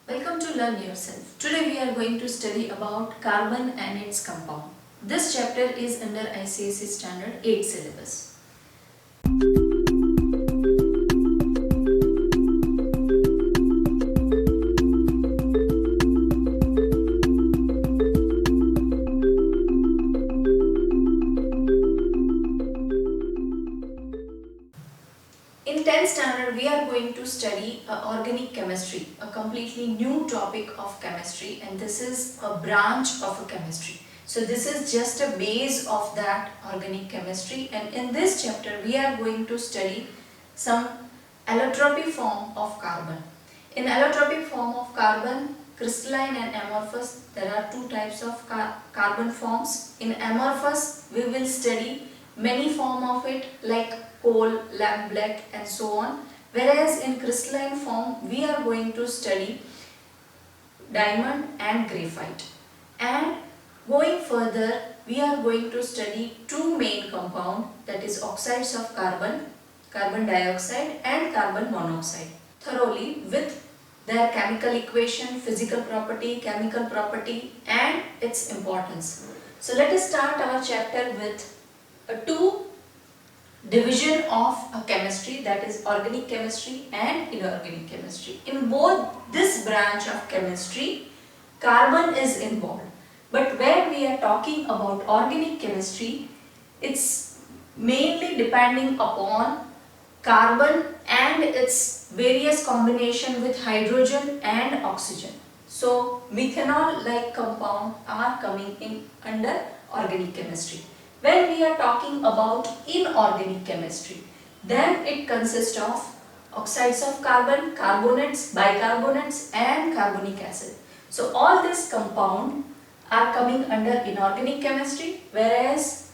Welcome to Learn Yourself. Today we are going to study about carbon and its compound. This chapter is under ICSE Standard 8 syllabus. In 10th standard, we are going to study organic chemistry, a completely new topic of chemistry, and this is a branch of a chemistry. So this is just a base of that organic chemistry, and in this chapter we are going to study some allotropic form of carbon. In allotropic form of carbon, crystalline and amorphous, there are two types of carbon forms. In amorphous, we will study many form of it like coal, lamp black and so on. Whereas in crystalline form, we are going to study diamond and graphite. And going further, we are going to study two main compound, that is oxides of carbon, carbon dioxide and carbon monoxide, thoroughly with their chemical equation, physical property, chemical property and its importance. So let us start our chapter with two division of a chemistry, that is organic chemistry and inorganic chemistry. In both this branch of chemistry, carbon is involved. But where we are talking about organic chemistry, it's mainly depending upon carbon and its various combination with hydrogen and oxygen. So methanol like compound are coming in under organic chemistry. When we are talking about inorganic chemistry, then it consists of oxides of carbon, carbonates, bicarbonates and carbonic acid. So all these compound are coming under inorganic chemistry, whereas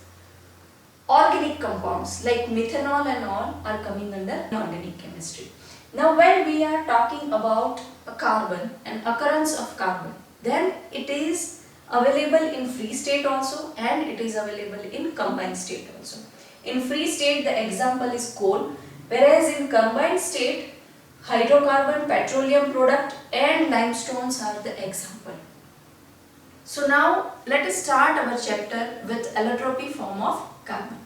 organic compounds like methanol and all are coming under inorganic chemistry. Now when we are talking about a carbon, an occurrence of carbon, then it is available in free state also and it is available in combined state also. In free state the example is coal, whereas in combined state hydrocarbon, petroleum product and limestones are the example. So now let us start our chapter with allotropy form of carbon.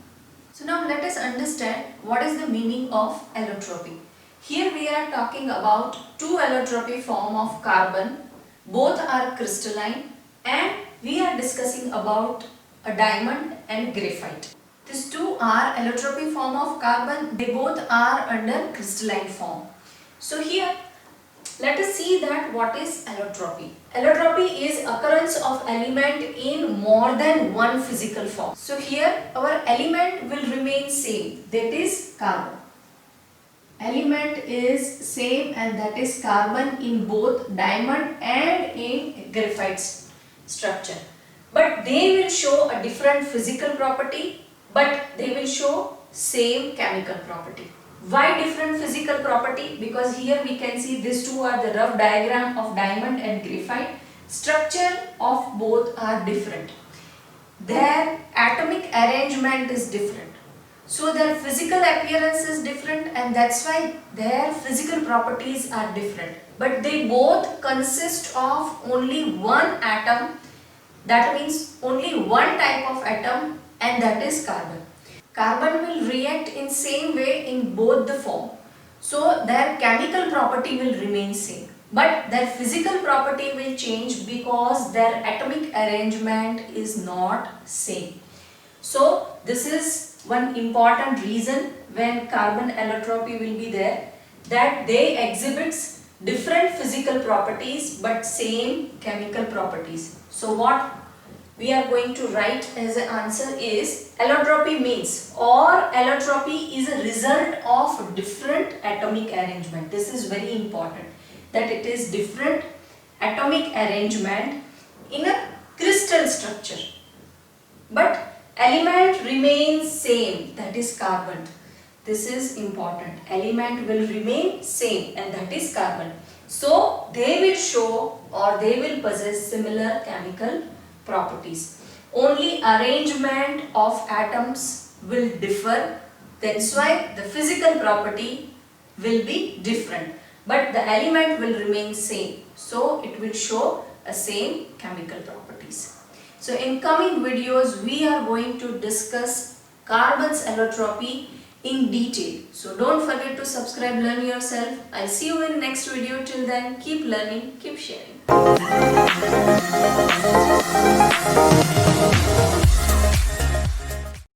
So now let us understand what is the meaning of allotropy. Here we are talking about two allotropy form of carbon, both are crystalline, and we are discussing about a diamond and graphite. These two are allotropic form of carbon, they both are under crystalline form. So here let us see that what is allotropy. Allotropy is occurrence of element in more than one physical form. So here our element will remain same, that is carbon. Element is same and that is carbon in both diamond and in graphite structure, but they will show a different physical property, but they will show same chemical property. Why different physical property? Because here we can see these two are the rough diagram of diamond and graphite. Structure of both are different, their atomic arrangement is different, so their physical appearance is different and that's why their physical properties are different. But they both consist of only one atom, that means only one type of atom, and that is carbon. Carbon will react in same way in both the form. So their chemical property will remain same, but their physical property will change because their atomic arrangement is not same. So this is one important reason when carbon allotropy will be there, that they exhibits different physical properties but same chemical properties. So what we are going to write as an answer is allotropy means, or allotropy is a result of different atomic arrangement. This is very important, that it is different atomic arrangement in a crystal structure, but element remains same, that is carbon. This is important, element will remain same and that is carbon. So they will show or they will possess similar chemical properties. Only arrangement of atoms will differ, that's why the physical property will be different. but the element will remain same. So it will show a same chemical properties. So in coming videos we are going to discuss carbon's allotropy in detail. So don't forget to subscribe, learn yourself. I'll see you in next video. Till then, keep learning, keep sharing.